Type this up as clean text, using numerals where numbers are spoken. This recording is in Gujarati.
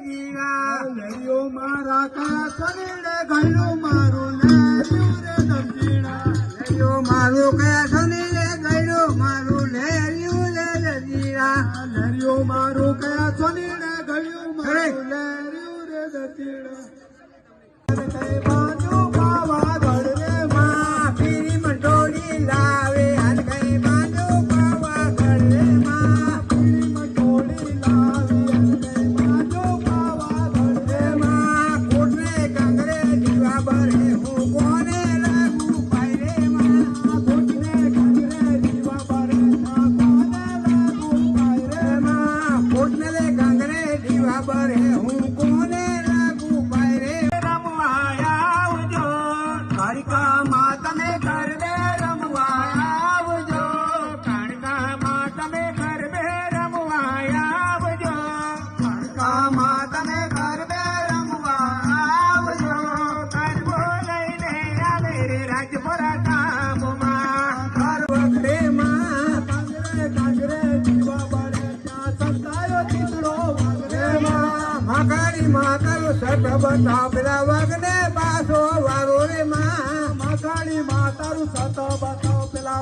લરિયો મારા કયા શરીરે ગયું મારું લરિયું રે દમજીણા. લરિયો મારું કયા શરીરે ગયું મારું લરિયું રે દમજીણા. લરિયો મારું કયા શરીરે ગયું મારું લરિયું રે દમજીણા. કઈ બાજુ પાવાગઢ રે માં પીરી મંડોળી લાવે હાલ કઈ બાજુ પાવાગઢ રે માં પીરી મંડોળી લાવી કઈ બાજુ પાવાગઢ રે માં કોટને કાંગરે દીવા બરે હું કોને લાગુ પાય રે માં કોટને કાંગરે દીવા બરે કોને લાગુ પાય રે માં કોટને કાંગરે દીવા બરે હું કોને લાગુ પાય રે રમવા આવજો કાળિકા માં તમે ગરબે રમવા આવજો કાળિકા માં તમે ગરબે રમવા આવજો કાળિકા માં તમે ગરબે રમવા આવજો ગરબો લઈને આવે રે રાજપુરા ગામમાં ગરબે માં કાંગરે દીવા બરે ત્યાં સંતાયો ચિતડો વાગરે માકાળી માતાનું સટ બતાવ પેલા વાગને પાછો વાગો રે માં માતાળી માતારું સત બતાવ પેલા